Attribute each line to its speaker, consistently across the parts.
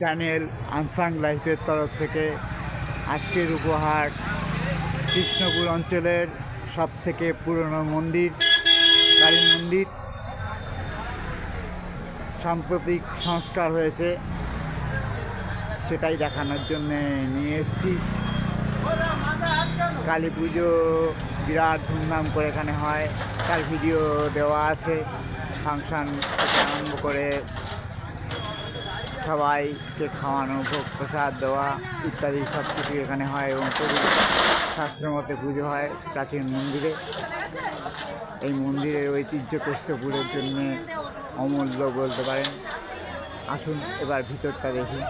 Speaker 1: Channel unsung লাইফের তরফ থেকে আজকের উপহার কৃষ্ণপুর অঞ্চলের সবথেকে পুরনো মন্দির কালী মন্দির সাম্প্রতিক সংস্কার হয়েছে, সেটাই দেখানোর জন্য নিয়ে এসেছি। কালী পুজো বিরাট ধুমধাম করে এখানে হয়, তার ভিডিও দেওয়া আছে। ফাংশান থেকে আরম্ভ করে সবাইকে খাওয়ানো, ভোগ প্রসাদ দেওয়া ইত্যাদি সব কিছু এখানে হয় এবং শাস্ত্র মতে পুজো হয় প্রাচীন মন্দিরে। এই মন্দিরের ঐতিহ্য কৃষ্ণপুরের জন্যে অমূল্য বলতে পারেন। আসুন এবার ভিতরটা দেখি।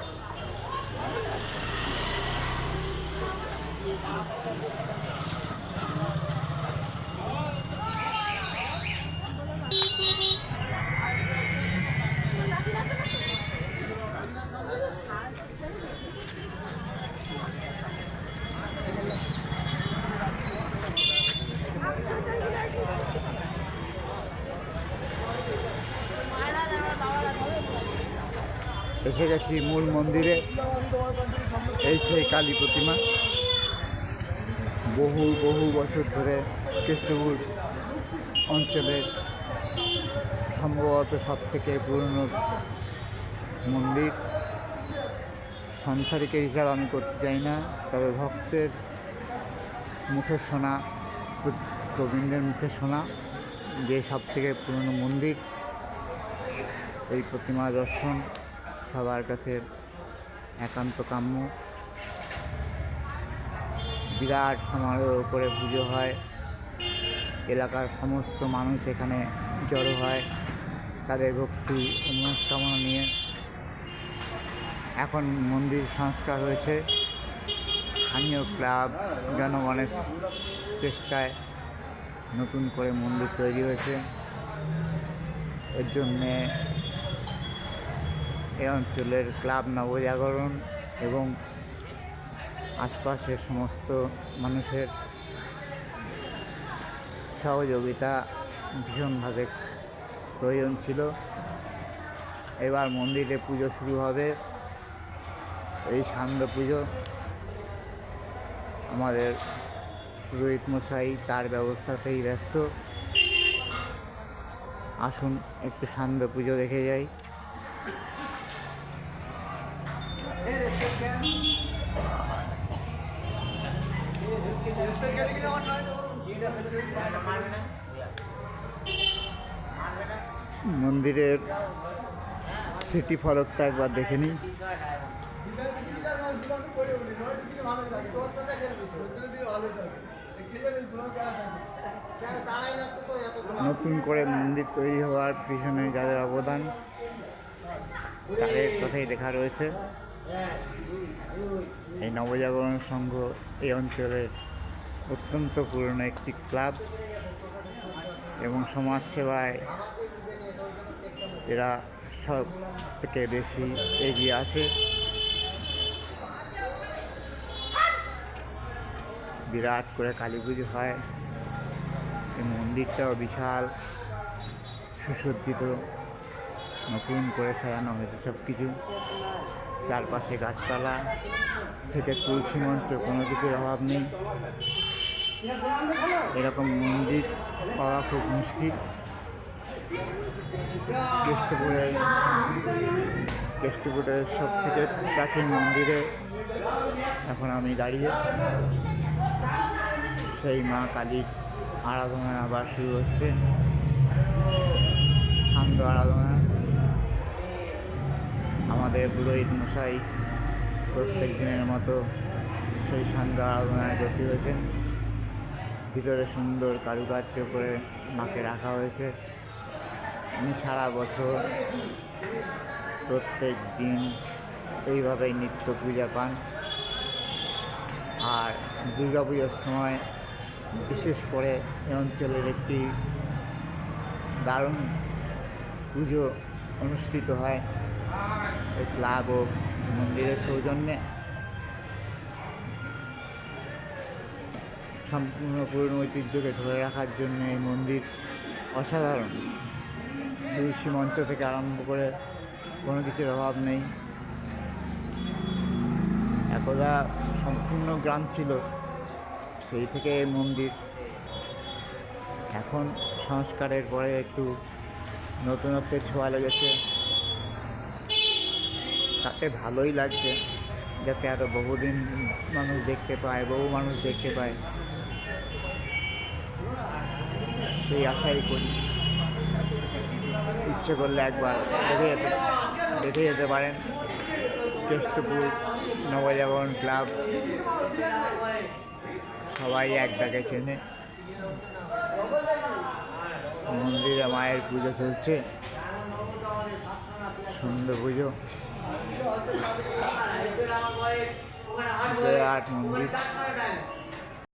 Speaker 1: এসে গেছি মূল মন্দিরে। এই সেই কালী প্রতিমা, বহু বহু বছর ধরে কৃষ্ণপুর অঞ্চলের সম্ভবত সব থেকে পুরনো মন্দির। সংখ্যারিকের হিসাব আমি করতে চাই না, তবে ভক্তের মুখে শোনা, গোবিন্দের মুখে শোনা যে সব থেকে পুরনো মন্দির। এই প্রতিমা দর্শন সবার কাছে একান্ত কাম্য। বিরাট সমারোহ করে পুজো হয়, এলাকার সমস্ত মানুষ এখানে জড়ো হয় তাদের ভক্তি ও মনস্কামনা নিয়ে। এখন মন্দির সংস্কার হয়েছে, স্থানীয় ক্লাব জনগণের চেষ্টায় নতুন করে মন্দির তৈরি হয়েছে। এর জন্যে এই অঞ্চলের ক্লাব নবজাগরণ এবং আশপাশের সমস্ত মানুষের সহযোগিতা ভীষণভাবে প্রয়োজন ছিল। এবার মন্দিরে পুজো শুরু হবে, এই সান্ধ্য পুজো। আমাদের পুরোহিত মশাই তার ব্যবস্থাতেই ব্যস্ত। আসুন একটু সান্ধ্য পুজো দেখে যাই। মন্দিরের স্মৃতি ফলকটা একবার দেখে নিই। নতুন করে মন্দির তৈরি হওয়ার পিছনে যাদের অবদান তাদের কথাই লেখা রয়েছে। এই নবজাগরণ সংঘ এই অঞ্চলের অত্যন্ত পুরনো একটি ক্লাব এবং সমাজসেবায় এরা সব থেকে বেশি এগিয়ে আসে। বিরাট করে কালী পুজো হয়। এই মন্দিরটাও বিশাল সুসজ্জিত, নতুন করে সাজানো হয়েছে সব কিছু। চারপাশে গাছপালা থেকে তুলসী মঞ্চ, কোনো কিছুর অভাব নেই। এরকম মন্দির পাওয়া খুব মুশকিল। কেষ্টপুরের সব থেকে প্রাচীন মন্দিরে এখন আমি দাঁড়িয়ে। সেই মা কালীর আরাধনা আবার শুরু হচ্ছে, সান্ধ্য আরাধনা। আমাদের পুরোহিত মশাই প্রত্যেক দিনের মতো সেই সান্ধ্য আরাধনায় ব্রতী হয়েছেন। ভিতরে সুন্দর কারুকার্য করে মাকে রাখা হয়েছে। উনি সারা বছর প্রত্যেক দিন এইভাবেই নিত্য পূজা পান। আর দুর্গা পুজোর সময় বিশেষ করে এই অঞ্চলের একটি দারুণ পুজো অনুষ্ঠিত হয় এই ক্লাব ও মন্দিরের সৌজন্যে। সম্পূর্ণ পুরনো ঐতিহ্যকে ধরে রাখার জন্য এই মন্দির অসাধারণ। তুলসী মঞ্চ থেকে আরম্ভ করে কোনো কিছুর অভাব নেই। একদা সম্পূর্ণ গ্রাম ছিল, সেই থেকে এই মন্দির। এখন সংস্কারের পরে একটু নতুনত্বের ছোঁয়া লেগেছে, তাতে ভালোই লাগছে, যাতে আরও বহু মানুষ দেখতে পায়, সেই আশাই করি। ইচ্ছে করলে একবার দেখে যেতে পারেন। কেষ্টপুর নবজাগরণ ক্লাব সবাই এক ডাকে চেনে। মন্দিরে মায়ের পুজো চলছে, সুন্দর পুজো, বিরাট মন্দির।